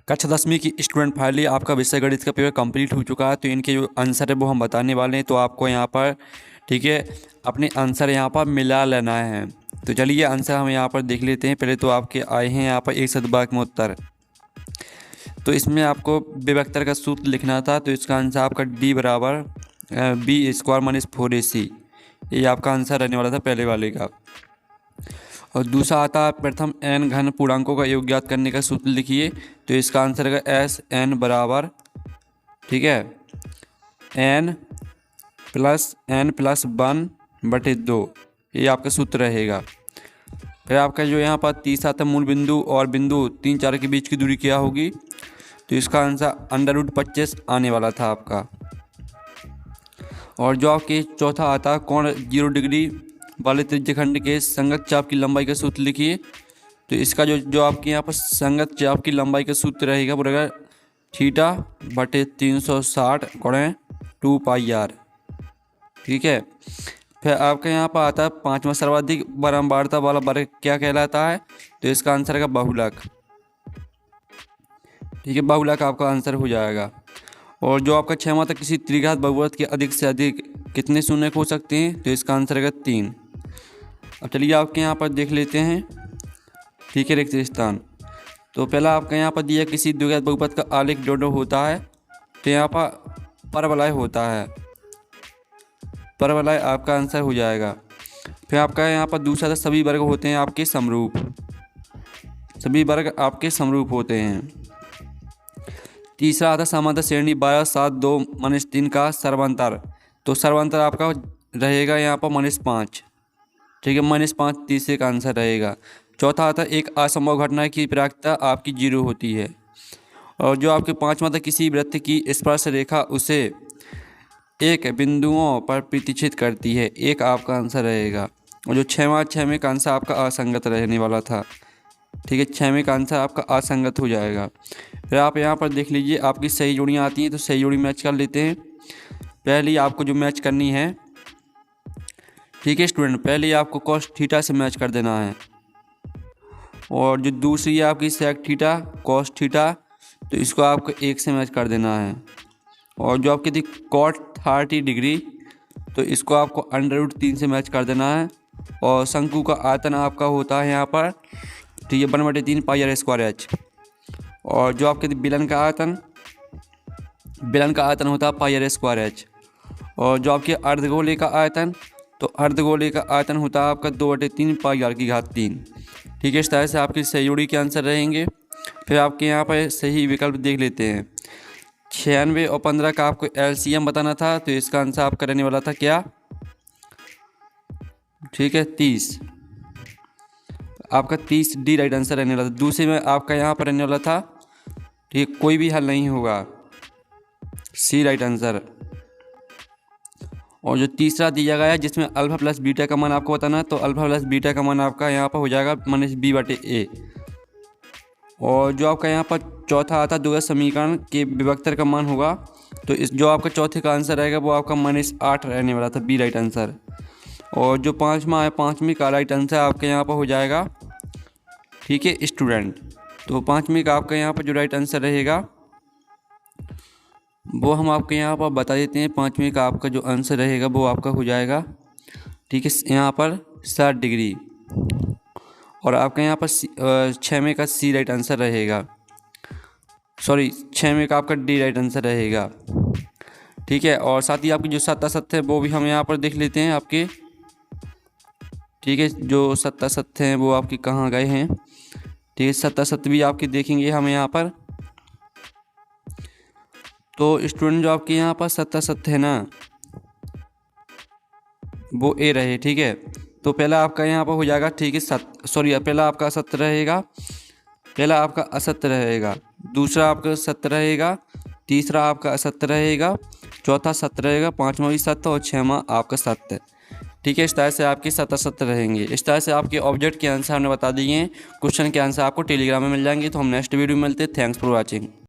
कक्षा 10वीं की स्टूडेंट फाइनली आपका विषय गणित का पेपर कंप्लीट हो चुका है। तो इनके जो आंसर है वो हम बताने वाले हैं। तो आपको यहाँ पर ठीक है अपने आंसर यहाँ पर मिला लेना है। तो चलिए आंसर हम यहाँ पर देख लेते हैं। पहले तो आपके आए हैं यहाँ पर 1 में उत्तर। तो इसमें आपको विभक्तर का सूत्र लिखना था। तो इसका आंसर आपका डी बराबर B² - 4AC ये आपका आंसर रहने वाला था पहले वाले का। और दूसरा आता है प्रथम n घन पूर्णांकों का योग ज्ञात करने का सूत्र लिखिए। तो इसका आंसर है SN बराबर ठीक है n + 1/2 ये आपका सूत्र रहेगा। फिर आपका जो यहाँ पर तीसरा आता मूल बिंदु और बिंदु 3, 4 के बीच की दूरी क्या होगी। तो इसका आंसर √25 आने वाला था आपका। और जो आपके चौथा आता है कोण 0 डिग्री वाले त्रिज्यखंड के संगत चाप की लंबाई का सूत्र लिखिए। तो इसका जो आपके यहाँ पर संगत चाप की लंबाई का सूत्र रहेगा वो रहेगा θ/360 × 2πr ठीक है। फिर आपके यहाँ पर आता है पांचवा सर्वाधिक बारंबारता वाला वर्ग क्या कहलाता है। तो इसका आंसर है बहुलक ठीक है। बहुलक आपका आंसर हो जाएगा। और जो आपका छठवां था किसी त्रिघात बहुपद के अधिक से अधिक कितने शून्य हो सकते हैं। तो इसका आंसर है 3। अब चलिए आपके यहाँ पर देख लेते हैं ठीक है रिक्त स्थान। तो पहला आपका यहाँ पर दिया किसी द्विघात बहुपद का आलेख डोडो होता है। तो यहाँ पर परवलय होता है, परवलय आपका आंसर हो जाएगा। फिर आपका यहाँ पर दूसरा था सभी वर्ग होते हैं आपके समरूप, सभी वर्ग आपके समरूप होते हैं। तीसरा आता समांतर श्रेणी 12, 7, 2, -3 का सर्वांतर। तो सर्वांतर आपका रहेगा यहाँ पर -5 ठीक है। -5 तीसरे का आंसर रहेगा। चौथा आता एक असंभव घटना की प्रायिकता आपकी 0 होती है। और जो आपके पांचवा था किसी वृत्त की स्पर्श रेखा उसे एक बिंदुओं पर प्रतिच्छेद करती है, एक आपका आंसर रहेगा। और जो छवें का आंसर आपका असंगत रहने वाला था ठीक है। छवें का आंसर आपका असंगत हो जाएगा। फिर आप यहाँ पर देख लीजिए आपकी सही जोड़ियाँ आती हैं। तो सही जोड़ी मैच कर लेते हैं। पहली आपको जो मैच करनी है ठीक है स्टूडेंट, पहले आपको cos थीटा से मैच कर देना है। और जो दूसरी है आपकी sec थीटा cos थीटा, तो इसको आपको 1 से मैच कर देना है। और जो आपकी थी cot 30 डिग्री, तो इसको आपको √3 से मैच कर देना है। और शंकु का आयतन आपका होता है यहाँ पर ठीक है 1/3 πr²h। और जो आपके बेलन का आयतन होता है πr²h। और जो आपके अर्धगोले का आयतन, तो अर्धगोले का आयतन होता है आपका 2/3 πr3 ठीक है। इस तरह से आपकी सही जोड़ी के आंसर रहेंगे। फिर आपके यहाँ पर सही विकल्प देख लेते हैं। 96 और 15 का आपको LCM बताना था। तो इसका आंसर आपका रहने वाला था क्या ठीक है 30, आपका 30 डी राइट आंसर रहने वाला था। दूसरे में आपका यहाँ पर रहने वाला था ठीक कोई भी हल नहीं होगा, C राइट आंसर। और जो तीसरा दिया गया है जिसमें अल्फा प्लस बीटा का मान आपको बताना है, तो अल्फा प्लस बीटा का मान आपका यहाँ पर हो जाएगा -B/A। और जो आपका यहाँ पर चौथा आता द्विघात समीकरण के विभक्तर का मान होगा। तो इस जो आपका चौथे का आंसर रहेगा वो आपका -8 रहने वाला था, B राइट आंसर। और जो पाँचवा है पाँचवीं का राइट आंसर आपके यहाँ पर हो जाएगा ठीक है स्टूडेंट। तो पाँचवीं का आपका यहाँ पर जो राइट आंसर रहेगा वो हम आपके यहाँ पर बता देते हैं। पाँचवीं का आपका जो आंसर रहेगा वो आपका हो जाएगा ठीक है यहाँ पर 60 डिग्री। और आपका यहाँ पर छवें का C राइट आंसर रहेगा, सॉरी छवें का आपका D राइट आंसर रहेगा ठीक है। और साथ ही आपकी जो सत्ता है वो भी हम यहाँ पर देख लेते हैं आपके ठीक है। जो सत्ता हैं वो आपके कहाँ गए हैं ठीक है। सत्ता भी आपके देखेंगे हम यहाँ पर। तो स्टूडेंट जो आपके यहाँ पर सत्ता है ना वो A रहे ठीक है। तो पहला आपका यहाँ पर हो जाएगा ठीक है पहला आपका असत्य रहेगा, पहला आपका असत्य रहेगा, दूसरा आपका सत्य रहेगा, तीसरा आपका असत्य रहेगा, चौथा सत्य रहेगा, पांचवा भी सत्य और छठवां आपका सत्य ठीक है। इस तरह से आपके सत्य रहेंगे। इस तरह से आपके ऑब्जेक्ट के आंसर हमने बता दिए हैं। क्वेश्चन के आंसर आपको टेलीग्राम में मिल जाएंगे। तो हम नेक्स्ट वीडियो में मिलते हैं। Thanks for watching.